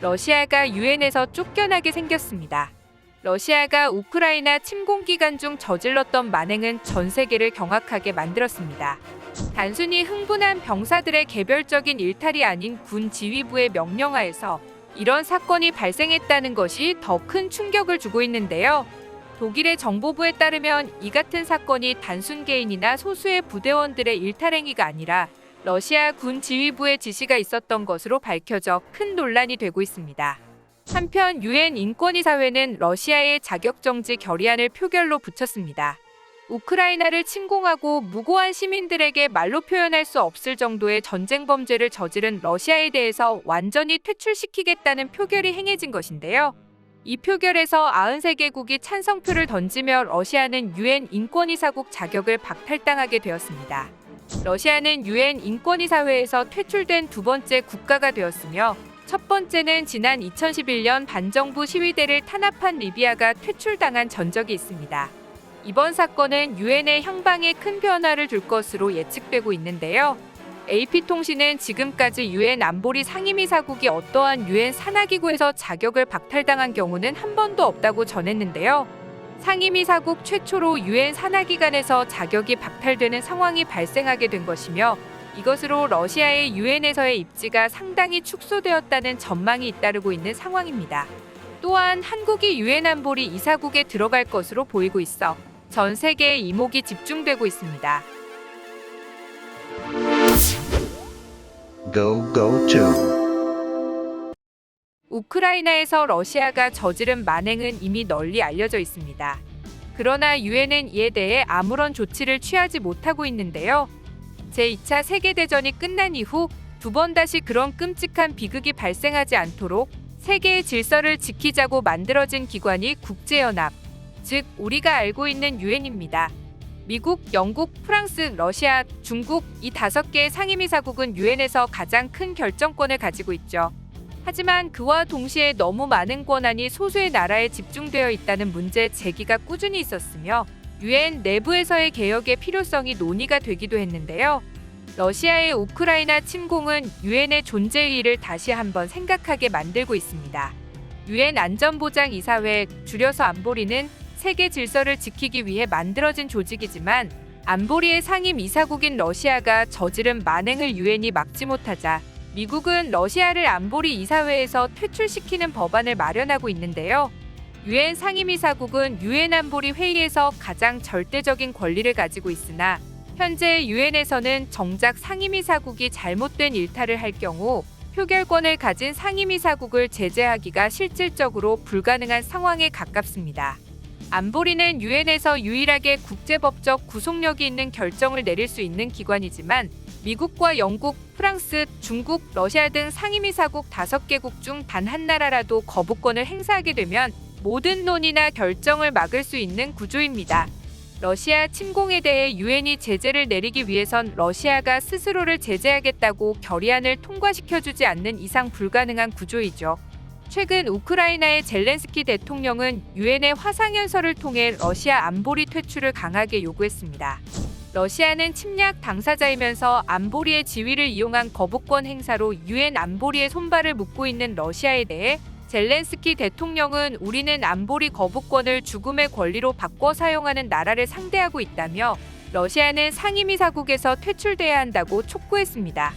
러시아가 유엔에서 쫓겨나게 생겼습니다. 러시아가 우크라이나 침공 기간 중 저질렀던 만행은 전 세계를 경악하게 만들었습니다. 단순히 흥분한 병사들의 개별적인 일탈이 아닌 군 지휘부의 명령하에서 이런 사건이 발생했다는 것이 더 큰 충격을 주고 있는데요. 독일의 정보부에 따르면 이 같은 사건이 단순 개인이나 소수의 부대원들의 일탈 행위가 아니라 러시아 군 지휘부의 지시가 있었던 것으로 밝혀져 큰 논란이 되고 있습니다. 한편 유엔 인권이사회는 러시아의 자격정지 결의안을 표결로 붙였습니다. 우크라이나를 침공하고 무고한 시민들에게 말로 표현할 수 없을 정도의 전쟁 범죄를 저지른 러시아에 대해서 완전히 퇴출시키겠다는 표결이 행해진 것인데요. 이 표결에서 93개국이 찬성표를 던지며 러시아는 유엔 인권이사국 자격을 박탈당하게 되었습니다. 러시아는 유엔 인권이사회에서 퇴출된 두 번째 국가가 되었으며 첫 번째는 지난 2011년 반정부 시위대를 탄압한 리비아가 퇴출당한 전적이 있습니다. 이번 사건은 유엔의 형방에 큰 변화를 줄 것으로 예측되고 있는데요. AP통신은 지금까지 유엔 안보리 상임이사국이 어떠한 유엔 산하기구에서 자격을 박탈당한 경우는 한 번도 없다고 전했는데요. 상임이사국 최초로 유엔 산하기관에서 자격이 박탈되는 상황이 발생하게 된 것이며 이것으로 러시아의 유엔에서의 입지가 상당히 축소되었다는 전망이 잇따르고 있는 상황입니다. 또한 한국이 유엔 안보리 이사국에 들어갈 것으로 보이고 있어 전 세계에 이목이 집중되고 있습니다. Go to. 우크라이나에서 러시아가 저지른 만행은 이미 널리 알려져 있습니다. 그러나 유엔은 이에 대해 아무런 조치를 취하지 못하고 있는데요. 제2차 세계대전이 끝난 이후 두 번 다시 그런 끔찍한 비극이 발생하지 않도록 세계의 질서를 지키자고 만들어진 기관이 국제연합, 즉 우리가 알고 있는 유엔입니다. 미국, 영국, 프랑스, 러시아, 중국 이 5개의 상임이사국은 유엔에서 가장 큰 결정권을 가지고 있죠. 하지만 그와 동시에 너무 많은 권한이 소수의 나라에 집중되어 있다는 문제 제기가 꾸준히 있었으며 유엔 내부에서의 개혁의 필요성이 논의가 되기도 했는데요. 러시아의 우크라이나 침공은 유엔의 존재 의의를 다시 한번 생각하게 만들고 있습니다. 유엔 안전보장이사회, 줄여서 안보리는 세계 질서를 지키기 위해 만들어진 조직이지만 안보리의 상임 이사국인 러시아가 저지른 만행을 유엔이 막지 못하자 미국은 러시아를 안보리 이사회에서 퇴출시키는 법안을 마련하고 있는데요. 유엔 상임이사국은 유엔 안보리 회의에서 가장 절대적인 권리를 가지고 있으나 현재 유엔에서는 정작 상임이사국이 잘못된 일탈을 할 경우 표결권을 가진 상임이사국을 제재하기가 실질적으로 불가능한 상황에 가깝습니다. 안보리는 유엔에서 유일하게 국제법적 구속력이 있는 결정을 내릴 수 있는 기관이지만 미국과 영국, 프랑스, 중국, 러시아 등 상임이사국 5개국 중 단 한 나라라도 거부권을 행사하게 되면 모든 논의나 결정을 막을 수 있는 구조입니다. 러시아 침공에 대해 유엔이 제재를 내리기 위해선 러시아가 스스로를 제재하겠다고 결의안을 통과시켜주지 않는 이상 불가능한 구조이죠. 최근 우크라이나의 젤렌스키 대통령은 유엔의 화상연설을 통해 러시아 안보리 퇴출을 강하게 요구했습니다. 러시아는 침략 당사자이면서 안보리의 지위를 이용한 거부권 행사로 유엔 안보리의 손발을 묶고 있는 러시아에 대해 젤렌스키 대통령은 우리는 안보리 거부권을 죽음의 권리로 바꿔 사용하는 나라를 상대하고 있다며 러시아는 상임이사국에서 퇴출돼야 한다고 촉구했습니다.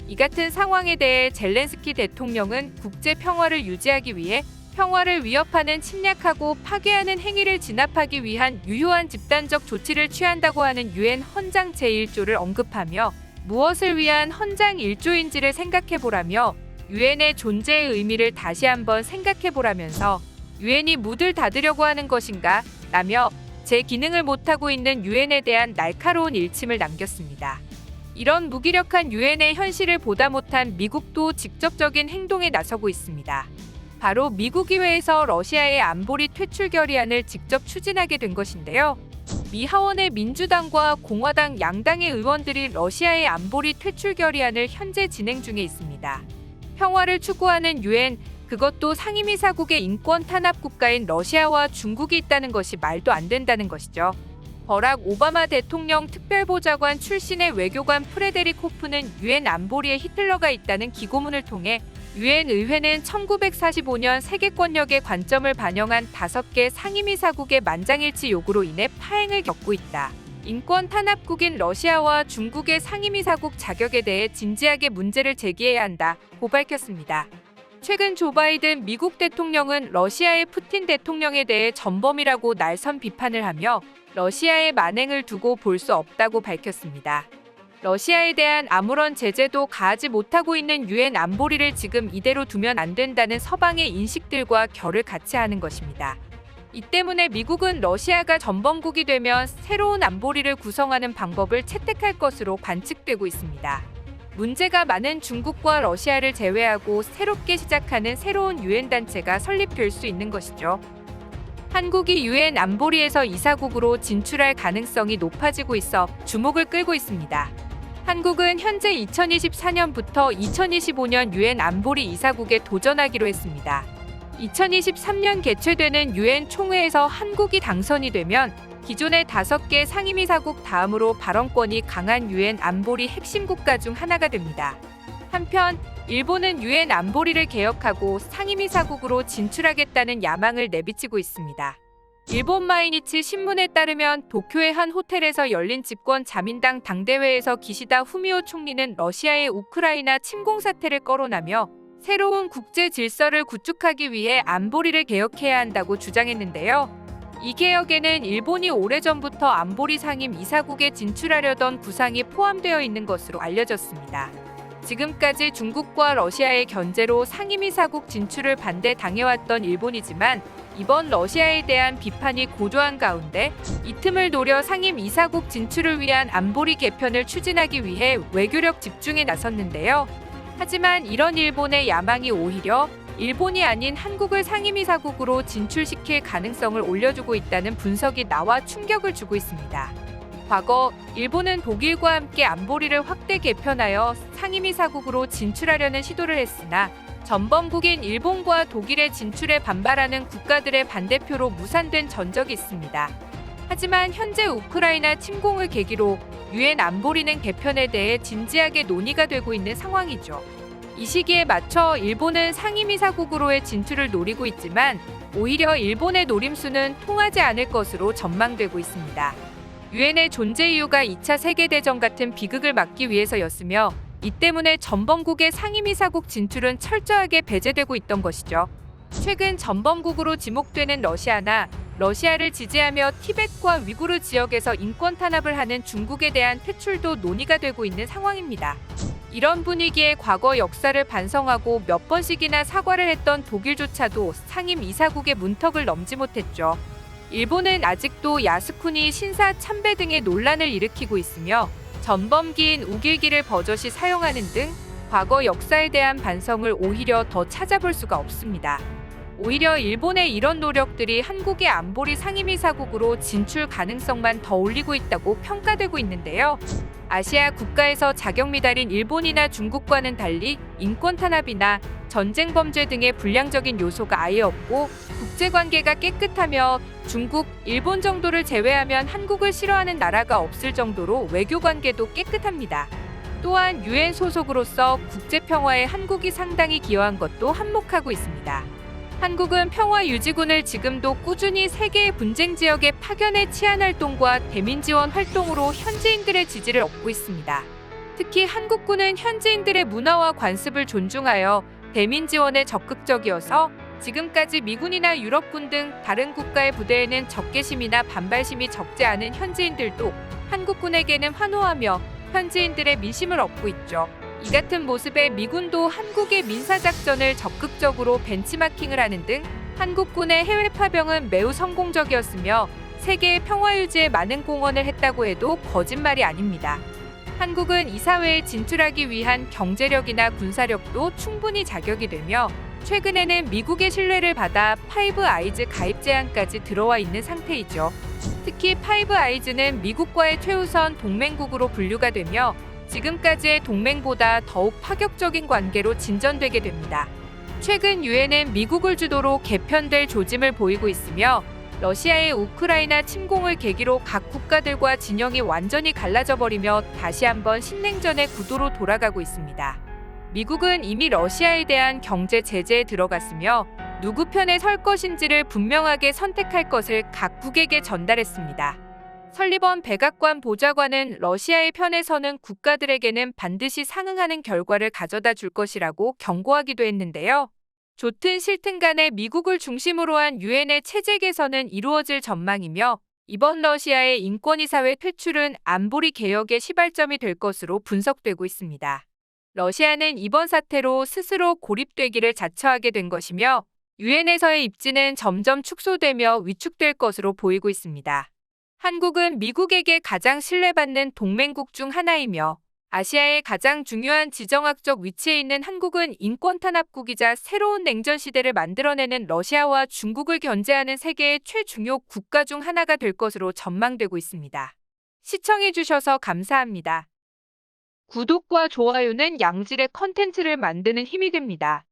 이 같은 상황에 대해 젤렌스키 대통령은 국제 평화를 유지하기 위해 평화를 위협하는 침략하고 파괴하는 행위를 진압하기 위한 유효한 집단적 조치를 취한다고 하는 유엔 헌장 제1조를 언급하며 무엇을 위한 헌장 1조인지를 생각해보라며 유엔의 존재의 의미를 다시 한번 생각해보라면서 유엔이 무들 닫으려고 하는 것인가? 라며 제 기능을 못하고 있는 유엔에 대한 날카로운 일침을 남겼습니다. 이런 무기력한 유엔의 현실을 보다 못한 미국도 직접적인 행동에 나서고 있습니다. 바로 미국 의회에서 러시아의 안보리 퇴출 결의안을 직접 추진하게 된 것인데요. 미 하원의 민주당과 공화당 양당의 의원들이 러시아의 안보리 퇴출 결의안을 현재 진행 중에 있습니다. 평화를 추구하는 유엔, 그것도 상임이사국의 인권 탄압 국가인 러시아와 중국이 있다는 것이 말도 안 된다는 것이죠. 버락 오바마 대통령 특별보좌관 출신의 외교관 프레데릭 호프는 유엔 안보리에 히틀러가 있다는 기고문을 통해 유엔 의회는 1945년 세계권력의 관점을 반영한 5개 상임이사국의 만장일치 요구로 인해 파행을 겪고 있다. 인권 탄압국인 러시아와 중국의 상임이사국 자격에 대해 진지하게 문제를 제기해야 한다고 밝혔습니다. 최근 조 바이든 미국 대통령은 러시아의 푸틴 대통령에 대해 전범이라고 날선 비판을 하며 러시아의 만행을 두고 볼 수 없다고 밝혔습니다. 러시아에 대한 아무런 제재도 가하지 못하고 있는 유엔 안보리를 지금 이대로 두면 안 된다는 서방의 인식들과 결을 같이 하는 것입니다. 이 때문에 미국은 러시아가 전범국이 되면 새로운 안보리를 구성하는 방법을 채택할 것으로 관측되고 있습니다. 문제가 많은 중국과 러시아를 제외하고 새롭게 시작하는 새로운 유엔 단체가 설립될 수 있는 것이죠. 한국이 유엔 안보리에서 이사국으로 진출할 가능성이 높아지고 있어 주목을 끌고 있습니다. 한국은 현재 2024년부터 2025년 유엔 안보리 이사국에 도전하기로 했습니다. 2023년 개최되는 유엔 총회에서 한국이 당선이 되면 기존의 5개 상임이사국 다음으로 발언권이 강한 유엔 안보리 핵심 국가 중 하나가 됩니다. 한편 일본은 유엔 안보리를 개혁하고 상임이사국으로 진출하겠다는 야망을 내비치고 있습니다. 일본 마이니치 신문에 따르면 도쿄의 한 호텔에서 열린 집권 자민당 당대회에서 기시다 후미오 총리는 러시아의 우크라이나 침공 사태를 거론하며 새로운 국제 질서를 구축하기 위해 안보리를 개혁해야 한다고 주장했는데요. 이 개혁에는 일본이 오래전부터 안보리 상임 이사국에 진출하려던 구상이 포함되어 있는 것으로 알려졌습니다. 지금까지 중국과 러시아의 견제로 상임이사국 진출을 반대당해왔던 일본이지만 이번 러시아에 대한 비판이 고조한 가운데 이 틈을 노려 상임이사국 진출을 위한 안보리 개편을 추진하기 위해 외교력 집중에 나섰는데요. 하지만 이런 일본의 야망이 오히려 일본이 아닌 한국을 상임이사국으로 진출시킬 가능성을 올려주고 있다는 분석이 나와 충격을 주고 있습니다. 과거 일본은 독일과 함께 안보리를 확대 개편하여 상임이사국으로 진출하려는 시도를 했으나 전범국인 일본과 독일의 진출에 반발하는 국가들의 반대표로 무산된 전적이 있습니다. 하지만 현재 우크라이나 침공을 계기로 유엔 안보리는 개편에 대해 진지하게 논의가 되고 있는 상황이죠. 이 시기에 맞춰 일본은 상임이사국으로의 진출을 노리고 있지만 오히려 일본의 노림수는 통하지 않을 것으로 전망되고 있습니다. 유엔의 존재 이유가 2차 세계대전 같은 비극을 막기 위해서였으며 이 때문에 전범국의 상임이사국 진출은 철저하게 배제되고 있던 것이죠. 최근 전범국으로 지목되는 러시아나 러시아를 지지하며 티벳과 위구르 지역에서 인권 탄압을 하는 중국에 대한 퇴출도 논의가 되고 있는 상황입니다. 이런 분위기에 과거 역사를 반성하고 몇 번씩이나 사과를 했던 독일조차도 상임 이사국의 문턱을 넘지 못했죠. 일본은 아직도 야스쿠니 신사 참배 등의 논란을 일으키고 있으며 전범기인 우길기를 버젓이 사용하는 등 과거 역사에 대한 반성을 오히려 더 찾아볼 수가 없습니다. 오히려 일본의 이런 노력들이 한국의 안보리 상임이사국으로 진출 가능성만 더 올리고 있다고 평가되고 있는데요. 아시아 국가에서 자격 미달인 일본이나 중국과는 달리 인권 탄압이나 전쟁 범죄 등의 불량적인 요소가 아예 없고 국제관계가 깨끗하며 중국, 일본 정도를 제외하면 한국을 싫어하는 나라가 없을 정도로 외교관계도 깨끗합니다. 또한 유엔 소속으로서 국제평화에 한국이 상당히 기여한 것도 한몫하고 있습니다. 한국은 평화유지군을 지금도 꾸준히 세계의 분쟁 지역에 파견해 치안활동과 대민지원 활동으로 현지인들의 지지를 얻고 있습니다. 특히 한국군은 현지인들의 문화와 관습을 존중하여 대민지원에 적극적이어서 지금까지 미군이나 유럽군 등 다른 국가의 부대에는 적개심이나 반발심이 적지 않은 현지인들도 한국군에게는 환호하며 현지인들의 민심을 얻고 있죠. 이 같은 모습에 미군도 한국의 민사작전을 적극적으로 벤치마킹을 하는 등 한국군의 해외 파병은 매우 성공적이었으며 세계의 평화유지에 많은 공헌을 했다고 해도 거짓말이 아닙니다. 한국은 이사회에 진출하기 위한 경제력이나 군사력도 충분히 자격이 되며 최근에는 미국의 신뢰를 받아 파이브 아이즈 가입 제안까지 들어와 있는 상태이죠. 특히 파이브 아이즈는 미국과의 최우선 동맹국으로 분류가 되며 지금까지의 동맹보다 더욱 파격적인 관계로 진전되게 됩니다. 최근 유엔은 미국을 주도로 개편될 조짐을 보이고 있으며 러시아의 우크라이나 침공을 계기로 각 국가들과 진영이 완전히 갈라져 버리며 다시 한번 신냉전의 구도로 돌아가고 있습니다. 미국은 이미 러시아에 대한 경제 제재에 들어갔으며 누구 편에 설 것인지를 분명하게 선택할 것을 각국에게 전달했습니다. 설리번 백악관 보좌관은 러시아의 편에 서는 국가들에게는 반드시 상응하는 결과를 가져다 줄 것이라고 경고하기도 했는데요. 좋든 싫든 간에 미국을 중심으로 한 유엔의 체제 개선은 이루어질 전망이며 이번 러시아의 인권이사회 퇴출은 안보리 개혁의 시발점이 될 것으로 분석되고 있습니다. 러시아는 이번 사태로 스스로 고립되기를 자처하게 된 것이며 유엔에서의 입지는 점점 축소되며 위축될 것으로 보이고 있습니다. 한국은 미국에게 가장 신뢰받는 동맹국 중 하나이며 아시아의 가장 중요한 지정학적 위치에 있는 한국은 인권탄압국이자 새로운 냉전 시대를 만들어내는 러시아와 중국을 견제하는 세계의 최중요 국가 중 하나가 될 것으로 전망되고 있습니다. 시청해주셔서 감사합니다. 구독과 좋아요는 양질의 컨텐츠를 만드는 힘이 됩니다.